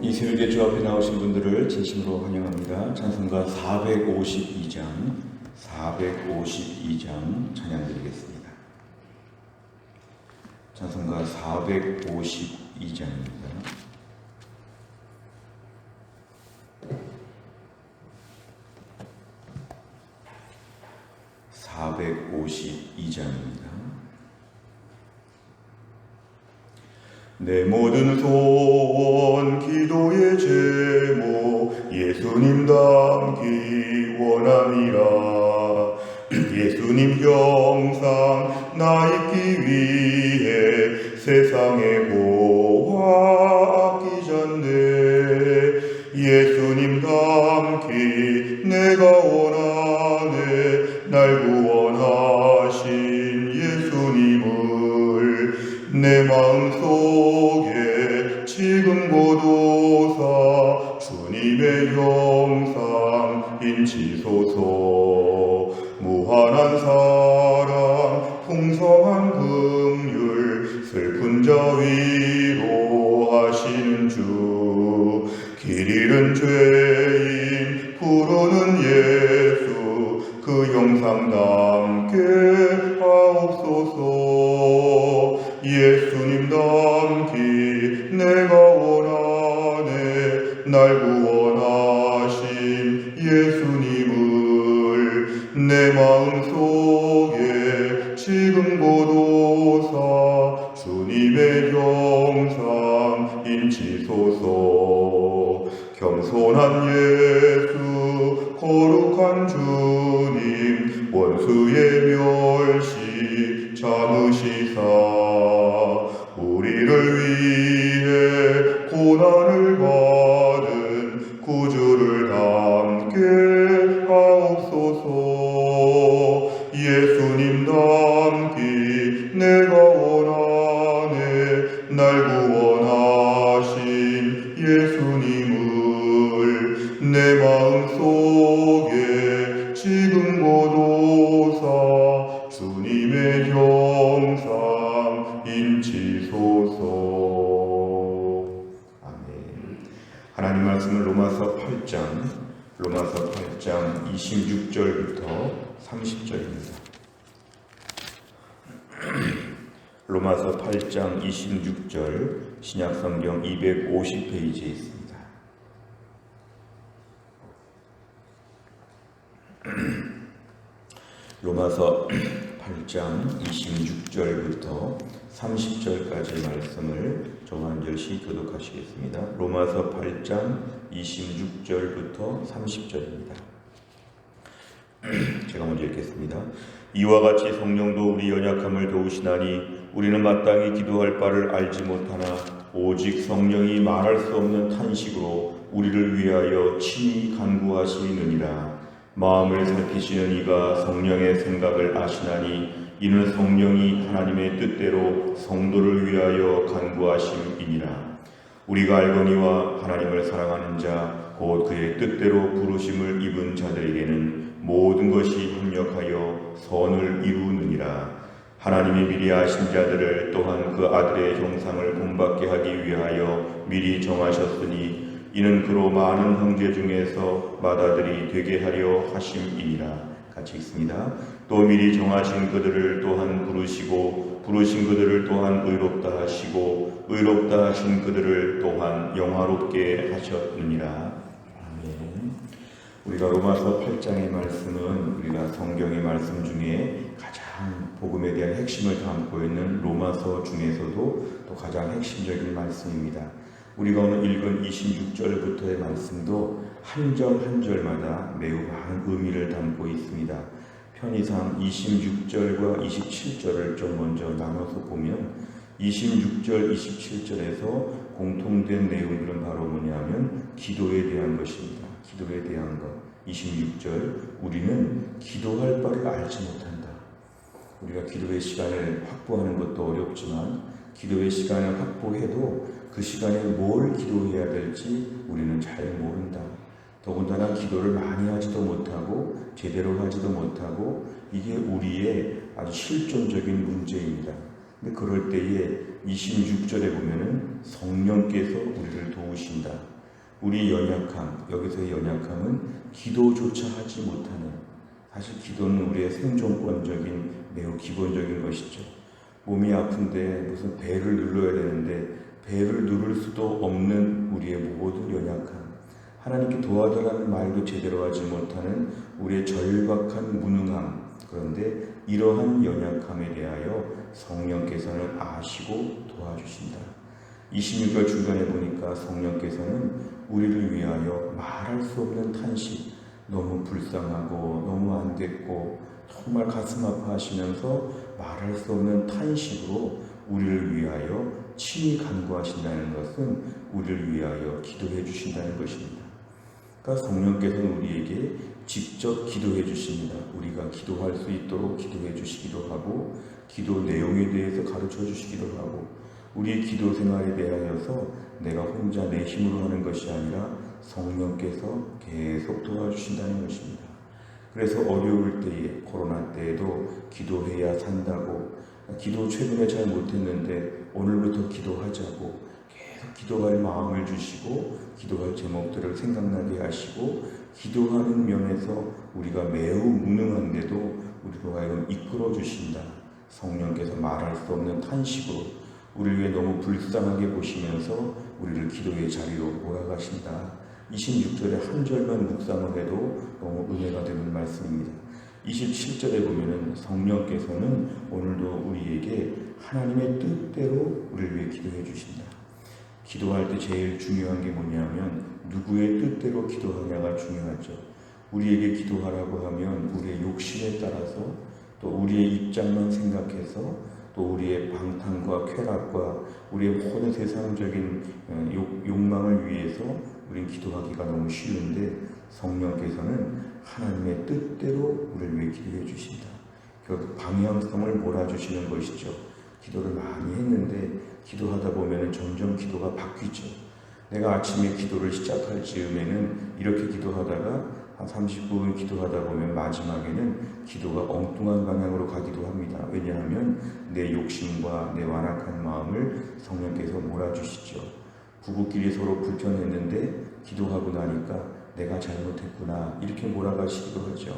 이 새벽에 주 앞에 나오신 분들을 진심으로 환영합니다. 찬송가 452장 찬양드리겠습니다. 찬송가 452장입니다. 내 모든 소원 기도의 제목 예수님 닮기 원함이라. 예수님 형상 나 입기 위해 세상의 보화 아끼셨네. 예수님 닮기 내가 원하네. 날 구원하신 예수님을 내 마음속에 지금 고도사 주님의 형상 인치소서. 무한한 사랑 풍성한 긍휼 슬픈 자 위로하시는 주. 길 잃은 죄인 부르는 예수 그 형상 담게 하옵소서. 예수님 닮기 내가 원하네. 날 구원하신 예수님을 내 마음속에 지금 고도사 주님의 형상 인치소서. 겸손한 예수 거룩한 주님 원수의 멸시 참으시사 우리를 위해 고난을 받은 구주를 닮게 하옵소서. 예수님 닮기 내가 원하네. 날 구원하신 예수님을 내 마음속에 지금 고도사 주님의 형상 인치소서. 아멘. 하나님 말씀은 로마서 8장 26절부터 30절입니다. 로마서 8장 26절 신약성경 250페이지에 있습니다. 로마서 8장 26절부터 30절까지의 말씀을 저와 한 절씩 교독하시겠습니다. 로마서 8장 26절부터 30절입니다. 제가 먼저 읽겠습니다. 이와 같이 성령도 우리 연약함을 도우시나니 우리는 마땅히 기도할 바를 알지 못하나 오직 성령이 말할 수 없는 탄식으로 우리를 위하여 친히 간구하시느니라. 마음을 살피시는 이가 성령의 생각을 아시나니 이는 성령이 하나님의 뜻대로 성도를 위하여 간구하심이니라. 우리가 알거니와 하나님을 사랑하는 자 곧 그의 뜻대로 부르심을 입은 자들에게는 모든 것이 협력하여 선을 이루느니라. 하나님이 미리 아신 자들을 또한 그 아들의 형상을 본받게 하기 위하여 미리 정하셨으니 이는 그로 많은 형제 중에서 맏아들이 되게 하려 하심이니라. 같이 읽습니다. 또 미리 정하신 그들을 또한 부르시고 부르신 그들을 또한 의롭다 하시고 의롭다 하신 그들을 또한 영화롭게 하셨느니라. 아멘. 우리가 로마서 8장의 말씀은 우리가 성경의 말씀 중에 가장 복음에 대한 핵심을 담고 있는 로마서 중에서도 또 가장 핵심적인 말씀입니다. 우리가 오늘 읽은 26절부터의 말씀도 한 절 한 절마다 매우 많은 의미를 담고 있습니다. 편의상 26절과 27절을 좀 먼저 나눠서 보면 26절, 27절에서 공통된 내용들은 바로 뭐냐면 기도에 대한 것입니다. 기도에 대한 것. 26절, 우리는 기도할 바를 알지 못한다. 우리가 기도의 시간을 확보하는 것도 어렵지만 기도의 시간을 확보해도 그 시간에 뭘 기도해야 될지 우리는 잘 모른다. 더군다나 기도를 많이 하지도 못하고 제대로 하지도 못하고 이게 우리의 아주 실존적인 문제입니다. 근데 그럴 때에 26절에 보면은 성령께서 우리를 도우신다. 우리 연약함, 여기서의 연약함은 기도조차 하지 못하는, 사실 기도는 우리의 생존권적인 매우 기본적인 것이죠. 몸이 아픈데 무슨 배를 눌러야 되는데 배를 누를 수도 없는 우리의 모든 연약함, 하나님께 도와달라는 말도 제대로 하지 못하는 우리의 절박한 무능함, 그런데 이러한 연약함에 대하여 성령께서는 아시고 도와주신다. 26절 중간에 보니까 성령께서는 우리를 위하여 말할 수 없는 탄식, 너무 불쌍하고 너무 안 됐고 정말 가슴 아파하시면서 말할 수 없는 탄식으로 우리를 위하여 친히 간구하신다는 것은 우리를 위하여 기도해 주신다는 것입니다. 그러니까 성령께서는 우리에게 직접 기도해 주십니다. 우리가 기도할 수 있도록 기도해 주시기도 하고 기도 내용에 대해서 가르쳐 주시기도 하고 우리의 기도 생활에 대하여서 내가 혼자 내 힘으로 하는 것이 아니라 성령께서 계속 도와주신다는 것입니다. 그래서 어려울 때에 코로나 때에도 기도해야 산다고 기도 최근에 잘 못했는데 오늘부터 기도하자고 계속 기도할 마음을 주시고 기도할 제목들을 생각나게 하시고 기도하는 면에서 우리가 매우 무능한데도 우리로 하여금 이끌어 주신다. 성령께서 말할 수 없는 탄식으로 우리를 위해 너무 불쌍하게 보시면서 우리를 기도의 자리로 몰아가신다. 26절에 한 절만 묵상을 해도 너무 은혜가 되는 말씀입니다. 27절에 보면은 성령께서는 오늘도 우리에게 하나님의 뜻대로 우리를 위해 기도해 주신다. 기도할 때 제일 중요한 게 뭐냐면 누구의 뜻대로 기도하냐가 중요하죠. 우리에게 기도하라고 하면 우리의 욕심에 따라서 또 우리의 입장만 생각해서 또 우리의 방탕과 쾌락과 우리의 모든 세상적인 욕망을 위해서 우리는 기도하기가 너무 쉬운데 성령께서는 하나님의 뜻대로 우리를 위해 기도해 주신다. 결국 방향성을 몰아주시는 것이죠. 기도를 많이 했는데 기도하다 보면 점점 기도가 바뀌죠. 내가 아침에 기도를 시작할 즈음에는 이렇게 기도하다가 한 30분 기도하다 보면 마지막에는 기도가 엉뚱한 방향으로 가기도 합니다. 왜냐하면 내 욕심과 내 완악한 마음을 성령께서 몰아주시죠. 부부끼리 서로 불편했는데 기도하고 나니까 내가 잘못했구나 이렇게 몰아가시기도 하죠.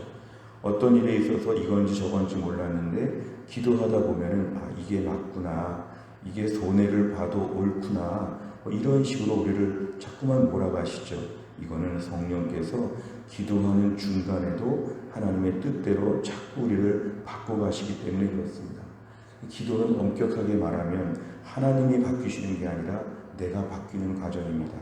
어떤 일에 있어서 이건지 저건지 몰랐는데 기도하다 보면은 이게 맞구나, 이게 손해를 봐도 옳구나, 이런 식으로 우리를 자꾸만 몰아가시죠. 이거는 성령께서 기도하는 중간에도 하나님의 뜻대로 자꾸 우리를 바꿔가시기 때문에 그렇습니다. 기도는 엄격하게 말하면 하나님이 바뀌시는 게 아니라 내가 바뀌는 과정입니다.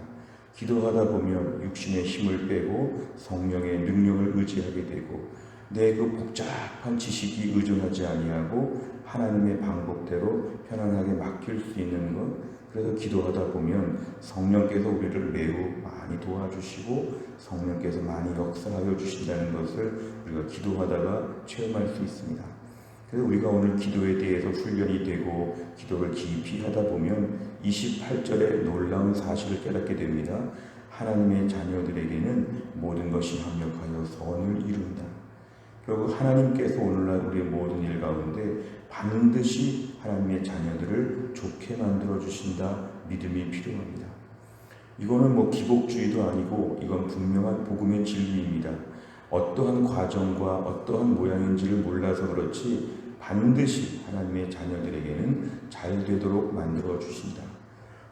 기도하다 보면 육신의 힘을 빼고 성령의 능력을 의지하게 되고 내 그 복잡한 지식이 의존하지 아니하고 하나님의 방법대로 편안하게 맡길 수 있는 것. 그래서 기도하다 보면 성령께서 우리를 매우 많이 도와주시고 성령께서 많이 역사하여 주신다는 것을 우리가 기도하다가 체험할 수 있습니다. 그래서 우리가 오늘 기도에 대해서 훈련이 되고 기도를 깊이 하다 보면 28절에 놀라운 사실을 깨닫게 됩니다. 하나님의 자녀들에게는 모든 것이 합력하여 선을 이룬다. 결국 하나님께서 오늘날 우리의 모든 일 가운데 반드시 하나님의 자녀들을 좋게 만들어 주신다. 믿음이 필요합니다. 이거는 기복주의도 아니고 이건 분명한 복음의 진리입니다. 어떠한 과정과 어떠한 모양인지를 몰라서 그렇지 반드시 하나님의 자녀들에게는 잘 되도록 만들어 주신다.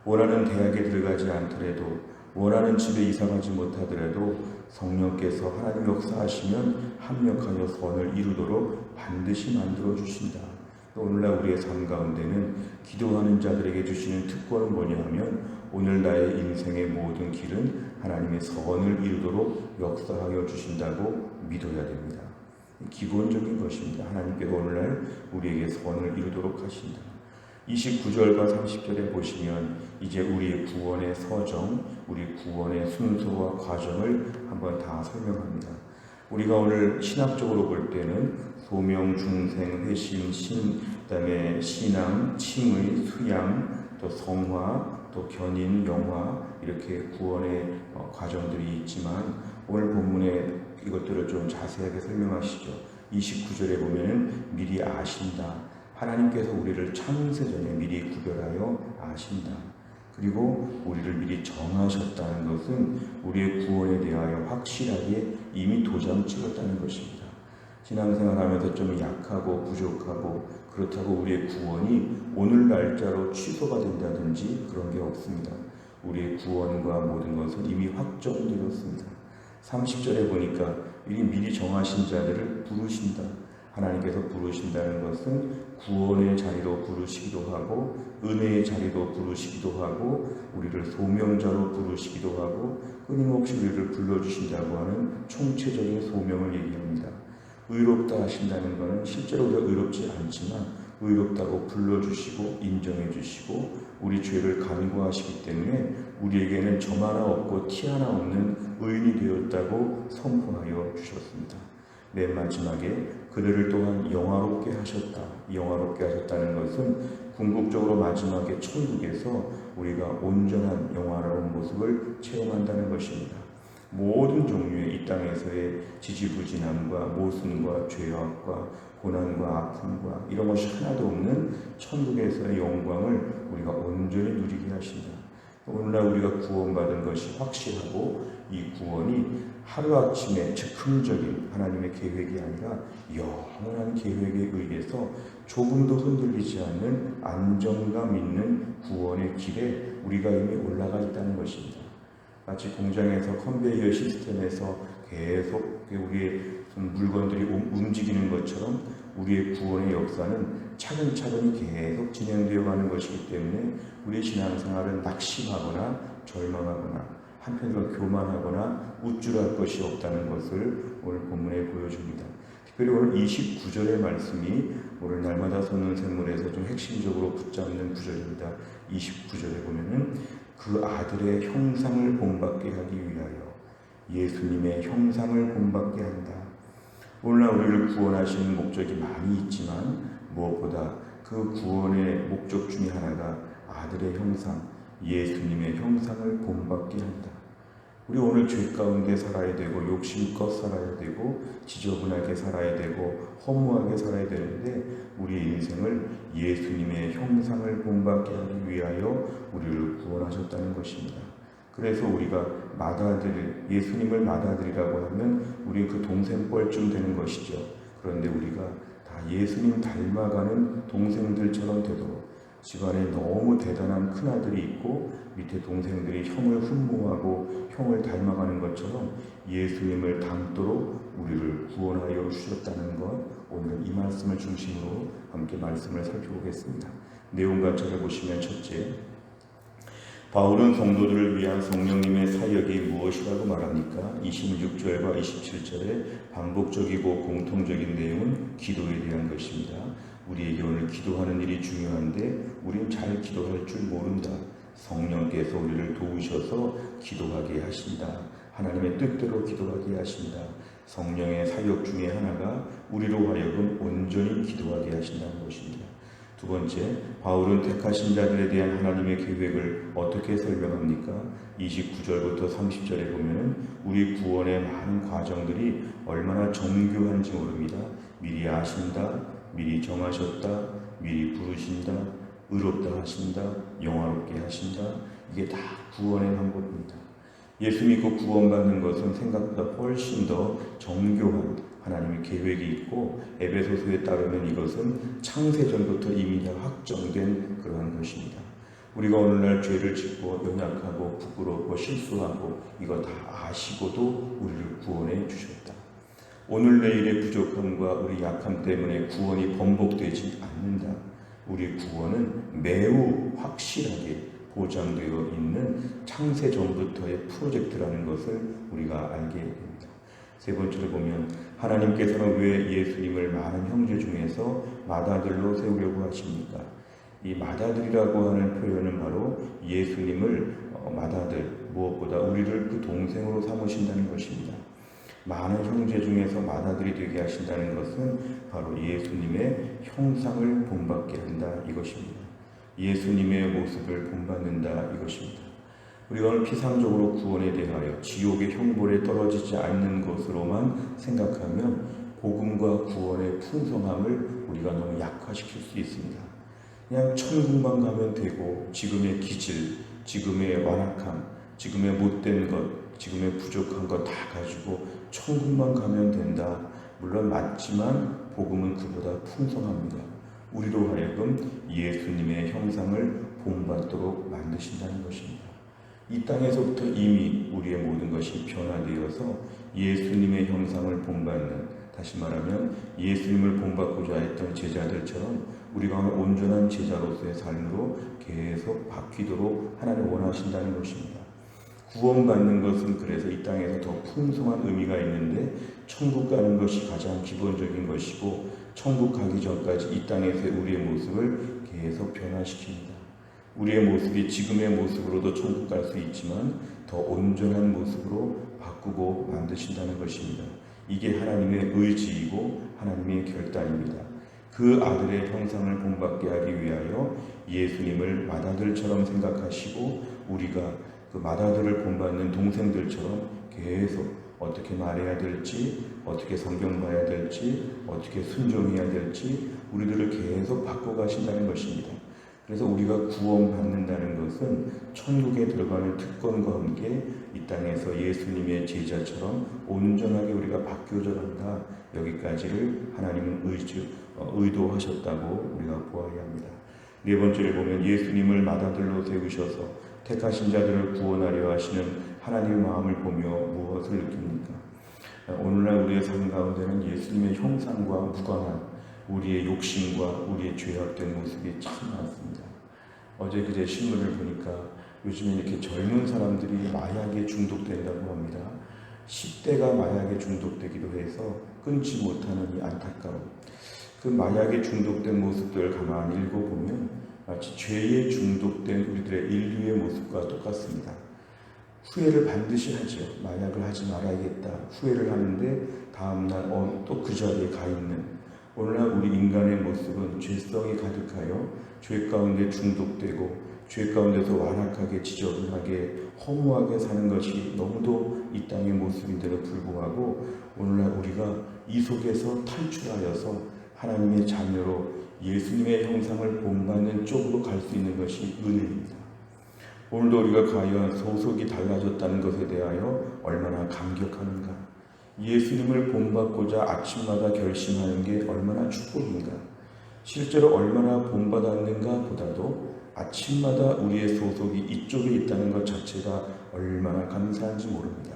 원하는 대학에 들어가지 않더라도 원하는 집에 이사가지 못하더라도 성령께서 하나님 역사하시면 합력하여 선을 이루도록 반드시 만들어 주신다. 오늘날 우리의 삶 가운데는 기도하는 자들에게 주시는 특권은 뭐냐 하면 오늘 나의 인생의 모든 길은 하나님의 선을 이루도록 역사하여 주신다고 믿어야 됩니다. 기본적인 것입니다. 하나님께서 오늘날 우리에게 선을 이루도록 하신다. 29절과 30절에 보시면 이제 우리의 구원의 서정, 우리 구원의 순서와 과정을 한번 다 설명합니다. 우리가 오늘 신학적으로 볼 때는 소명, 중생, 회심, 신, 그다음에 신앙, 칭의, 수양, 또 성화, 또 견인, 영화 이렇게 구원의 과정들이 있지만 오늘 본문에 이것들을 좀 자세하게 설명하시죠. 29절에 보면 미리 아신다. 하나님께서 우리를 창세전에 미리 구별하여 아신다. 그리고 우리를 미리 정하셨다는 것은 우리의 구원에 대하여 확실하게 이미 도장 찍었다는 것입니다. 신앙생활하면서 좀 약하고 부족하고 그렇다고 우리의 구원이 오늘 날짜로 취소가 된다든지 그런 게 없습니다. 우리의 구원과 모든 것은 이미 확정되었습니다. 30절에 보니까 미리 정하신 자들을 부르신다. 하나님께서 부르신다는 것은 구원의 자리로 부르시기도 하고 은혜의 자리로 부르시기도 하고 우리를 소명자로 부르시기도 하고 끊임없이 우리를 불러주신다고 하는 총체적인 소명을 얘기합니다. 의롭다 하신다는 것은 실제로 우리가 의롭지 않지만 의롭다고 불러주시고 인정해주시고 우리 죄를 간구하시기 때문에 우리에게는 점 하나 없고 티 하나 없는 의인이 되었다고 선포하여 주셨습니다. 맨 마지막에 그들을 또한 영화롭게 하셨다. 영화롭게 하셨다는 것은 궁극적으로 마지막에 천국에서 우리가 온전한 영화로운 모습을 체험한다는 것입니다. 모든 종류의 이 땅에서의 지지부진함과 모순과 죄악과 고난과 아픔과 이런 것이 하나도 없는 천국에서의 영광을 우리가 온전히 누리게 하신다. 오늘날 우리가 구원받은 것이 확실하고 이 구원이 하루아침에 즉흥적인 하나님의 계획이 아니라 영원한 계획에 의해서 조금도 흔들리지 않는 안정감 있는 구원의 길에 우리가 이미 올라가 있다는 것입니다. 마치 공장에서 컨베이어 시스템에서 계속 우리의 물건들이 움직이는 것처럼 우리의 구원의 역사는 차근차근히 계속 진행되어 가는 것이기 때문에 우리의 신앙생활은 낙심하거나 절망하거나 한편으로 교만하거나 우쭐할 것이 없다는 것을 오늘 본문에 보여줍니다. 특별히 오늘 29절의 말씀이 오늘 날마다 솟는 샘물에서 좀 핵심적으로 붙잡는 구절입니다. 29절에 보면은 그 아들의 형상을 본받게 하기 위하여 예수님의 형상을 본받게 한다. 오늘날 우리를 구원하시는 목적이 많이 있지만 무엇보다 그 구원의 목적 중에 하나가 아들의 형상, 예수님의 형상을 본받게 한다. 우리 오늘 죄 가운데 살아야 되고 욕심껏 살아야 되고 지저분하게 살아야 되고 허무하게 살아야 되는데 우리의 인생을 예수님의 형상을 본받게 하기 위하여 우리를 구원하셨다는 것입니다. 그래서 우리가 예수님을 맏아들이라고 하면 우리 그 동생 뻘쯤 되는 것이죠. 그런데 우리가 다 예수님 닮아가는 동생들처럼 되도록 집안에 너무 대단한 큰아들이 있고 밑에 동생들이 형을 흠모하고 형을 닮아가는 것처럼 예수님을 닮도록 우리를 구원하여 주셨다는 것, 오늘은 이 말씀을 중심으로 함께 말씀을 살펴보겠습니다. 내용과 찾아보시면 첫째, 바울은 성도들을 위한 성령님의 사역이 무엇이라고 말합니까? 26절과 27절의 반복적이고 공통적인 내용은 기도에 대한 것입니다. 우리에게 오늘 기도하는 일이 중요한데 우린 잘 기도할 줄 모른다. 성령께서 우리를 도우셔서 기도하게 하신다. 하나님의 뜻대로 기도하게 하신다. 성령의 사역 중에 하나가 우리로 하여금 온전히 기도하게 하신다는 것입니다. 두 번째, 바울은 택하신 자들에 대한 하나님의 계획을 어떻게 설명합니까? 29절부터 30절에 보면 우리 구원의 많은 과정들이 얼마나 정교한지 모릅니다. 미리 아신다, 미리 정하셨다, 미리 부르신다, 의롭다 하신다, 영화롭게 하신다. 이게 다 구원의 방법입니다. 예수 믿고 구원받는 것은 생각보다 훨씬 더 정교한 하나님의 계획이 있고 에베소서에 따르면 이것은 창세전부터 이미 다 확정된 그러한 것입니다. 우리가 오늘날 죄를 짓고 연약하고 부끄럽고 실수하고 이거 다 아시고도 우리를 구원해 주셨다. 오늘 내일의 부족함과 우리 약함 때문에 구원이 번복되지 않는다. 우리 구원은 매우 확실하게 보장되어 있는 창세전부터의 프로젝트라는 것을 우리가 알게 됩니다. 세 번째로 보면 하나님께서는 왜 예수님을 많은 형제 중에서 맏아들로 세우려고 하십니까? 이 맏아들이라고 하는 표현은 바로 예수님을 맏아들, 무엇보다 우리를 그 동생으로 삼으신다는 것입니다. 많은 형제 중에서 맏아들이 되게 하신다는 것은 바로 예수님의 형상을 본받게 한다 이것입니다. 예수님의 모습을 본받는다 이것입니다. 우리가 오늘 피상적으로 구원에 대하여 지옥의 형벌에 떨어지지 않는 것으로만 생각하면 복음과 구원의 풍성함을 우리가 너무 약화시킬 수 있습니다. 그냥 천국만 가면 되고 지금의 기질, 지금의 완악함, 지금의 못된 것, 지금의 부족한 것 다 가지고 천국만 가면 된다. 물론 맞지만 복음은 그보다 풍성합니다. 우리로 하여금 예수님의 형상을 본받도록 만드신다는 것입니다. 이 땅에서부터 이미 우리의 모든 것이 변화되어서 예수님의 형상을 본받는, 다시 말하면 예수님을 본받고자 했던 제자들처럼 우리가 온전한 제자로서의 삶으로 계속 바뀌도록 하나님 원하신다는 것입니다. 구원받는 것은 그래서 이 땅에서 더 풍성한 의미가 있는데 천국 가는 것이 가장 기본적인 것이고, 천국 가기 전까지 이 땅에서의 우리의 모습을 계속 변화시킵니다. 우리의 모습이 지금의 모습으로도 천국 갈 수 있지만 더 온전한 모습으로 바꾸고 만드신다는 것입니다. 이게 하나님의 의지이고 하나님의 결단입니다. 그 아들의 형상을 본받게 하기 위하여 예수님을 맏아들처럼 생각하시고, 우리가 그 맏아들을 본받는 동생들처럼 계속 어떻게 말해야 될지, 어떻게 성경 봐야 될지, 어떻게 순종해야 될지 우리들을 계속 바꿔가신다는 것입니다. 그래서 우리가 구원받는다는 것은 천국에 들어가는 특권과 함께 이 땅에서 예수님의 제자처럼 온전하게 우리가 바뀌어져 간다. 여기까지를 하나님은 의도하셨다고 우리가 보아야 합니다. 네 번째를 보면 예수님을 맏아들로 세우셔서 택하신 자들을 구원하려 하시는 하나님의 마음을 보며 무엇을 느낍니까? 오늘날 우리의 삶 가운데는 예수님의 형상과 무관한 우리의 욕심과 우리의 죄악된 모습이 참 많습니다. 어제 그제 신문을 보니까 요즘에 이렇게 젊은 사람들이 마약에 중독된다고 합니다. 10대가 마약에 중독되기도 해서 끊지 못하는 이 안타까움. 그 마약에 중독된 모습들을 가만히 읽어보면 마치 죄에 중독된 우리들의 인류의 모습과 똑같습니다. 후회를 반드시 하죠. 마약을 하지 말아야겠다. 후회를 하는데 다음날 또 그 자리에 가 있는, 오늘날 우리 인간의 모습은 죄성이 가득하여 죄 가운데 중독되고 죄 가운데서 완악하게 지저분하게 허무하게 사는 것이 너무도 이 땅의 모습인데도 불구하고 오늘날 우리가 이 속에서 탈출하여서 하나님의 자녀로 예수님의 형상을 본받는 쪽으로 갈 수 있는 것이 은혜입니다. 오늘도 우리가 과연 소속이 달라졌다는 것에 대하여 얼마나 감격하는가. 예수님을 본받고자 아침마다 결심하는 게 얼마나 축복인가. 실제로 얼마나 본받았는가 보다도 아침마다 우리의 소속이 이쪽에 있다는 것 자체가 얼마나 감사한지 모릅니다.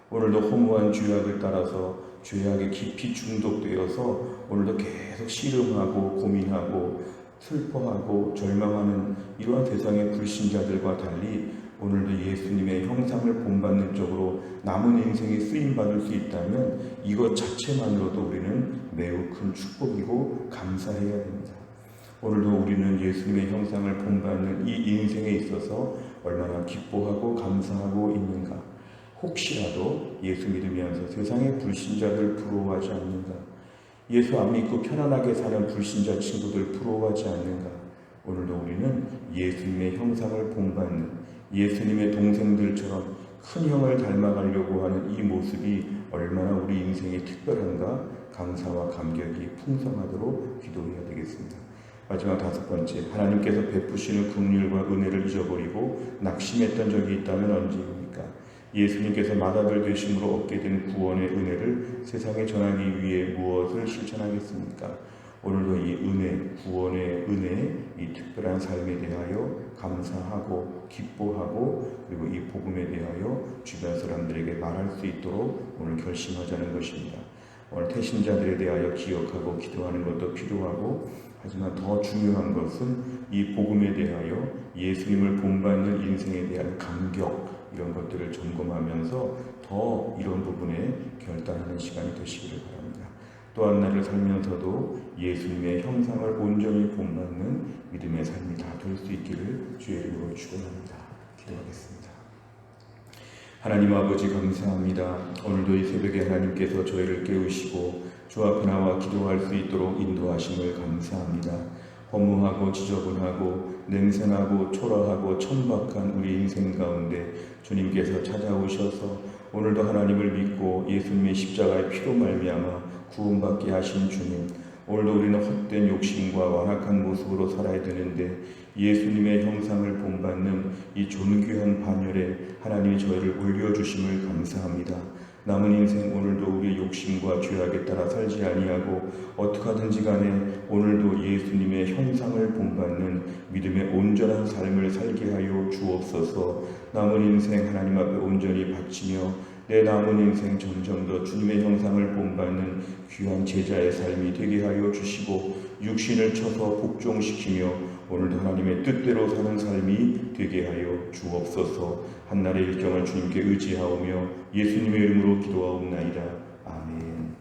오늘도 허무한 죄악을 따라서 죄악에 깊이 중독되어서 오늘도 계속 씨름하고 고민하고 슬퍼하고 절망하는 이러한 세상의 불신자들과 달리 오늘도 예수님의 형상을 본받는 쪽으로 남은 인생이 쓰임받을 수 있다면 이것 자체만으로도 우리는 매우 큰 축복이고 감사해야 됩니다. 오늘도 우리는 예수님의 형상을 본받는 이 인생에 있어서 얼마나 기뻐하고 감사하고 있는가. 혹시라도 예수 믿으면서 세상의 불신자들 부러워하지 않는가. 예수 안 믿고 편안하게 사는 불신자 친구들 부러워하지 않는가. 오늘도 우리는 예수님의 형상을 본받는 예수님의 동생들처럼 큰 형을 닮아가려고 하는 이 모습이 얼마나 우리 인생이 특별한가. 감사와 감격이 풍성하도록 기도해야 되겠습니다. 마지막 다섯 번째, 하나님께서 베푸시는 긍휼과 은혜를 잊어버리고 낙심했던 적이 있다면 언제입니까? 예수님께서 맏아들 되심으로 얻게 된 구원의 은혜를 세상에 전하기 위해 무엇을 실천하겠습니까? 오늘도 이 은혜, 구원의 은혜, 이 특별한 삶에 대하여 감사하고 기뻐하고 그리고 이 복음에 대하여 주변 사람들에게 말할 수 있도록 오늘 결심하자는 것입니다. 오늘 태신자들에 대하여 기억하고 기도하는 것도 필요하고, 하지만 더 중요한 것은 이 복음에 대하여 예수님을 본받는 인생에 대한 감격, 이런 것들을 점검하면서 더 이런 부분에 결단하는 시간이 되시기를 바랍니다. 또한 날을 살면서도 예수님의 형상을 온전히 본받는 믿음의 삶이 다 될 수 있기를 주의 이름으로 축원합니다. 기도하겠습니다. 하나님 아버지 감사합니다. 오늘도 이 새벽에 하나님께서 저희를 깨우시고 주 앞에 나와 기도할 수 있도록 인도하심을 감사합니다. 허무하고 지저분하고 냉선하고 초라하고 천박한 우리 인생 가운데 주님께서 찾아오셔서 오늘도 하나님을 믿고 예수님의 십자가의 피로 말미암아 구원받게 하신 주님, 오늘도 우리는 헛된 욕심과 완악한 모습으로 살아야 되는데 예수님의 형상을 본받는 이 존귀한 반열에 하나님이 저희를 올려주심을 감사합니다. 남은 인생 오늘도 우리의 욕심과 죄악에 따라 살지 아니하고 어떻게 하든지 간에 오늘도 예수님의 형상을 본받는 믿음의 온전한 삶을 살게 하여 주옵소서. 남은 인생 하나님 앞에 온전히 바치며 내 남은 인생 점점 더 주님의 형상을 본받는 귀한 제자의 삶이 되게 하여 주시고 육신을 쳐서 복종시키며 오늘도 하나님의 뜻대로 사는 삶이 되게 하여 주옵소서. 한날의 일정을 주님께 의지하오며 예수님의 이름으로 기도하옵나이다. 아멘.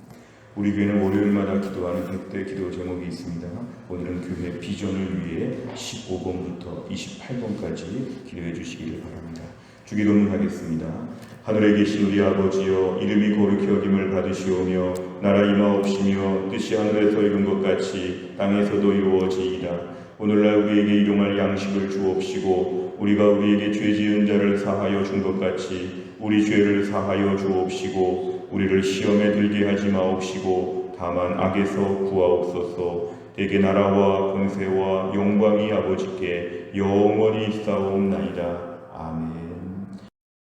우리 교회는 월요일마다 기도하는 100대 기도 제목이 있습니다. 오늘은 교회 비전을 위해 15번부터 28번까지 기도해 주시기를 바랍니다. 주기도문 하겠습니다. 하늘에 계신 우리 아버지여, 이름이 거룩히 여김을 받으시오며 나라 임하옵시며 뜻이 하늘에서 이룬 것 같이 땅에서도 이루어지이다. 오늘날 우리에게 일용할 양식을 주옵시고 우리가 우리에게 죄 지은 자를 사하여 준 것 같이 우리 죄를 사하여 주옵시고 우리를 시험에 들게 하지 마옵시고 다만 악에서 구하옵소서. 대개 나라와 권세와 영광이 아버지께 영원히 있사옵나이다. 아멘.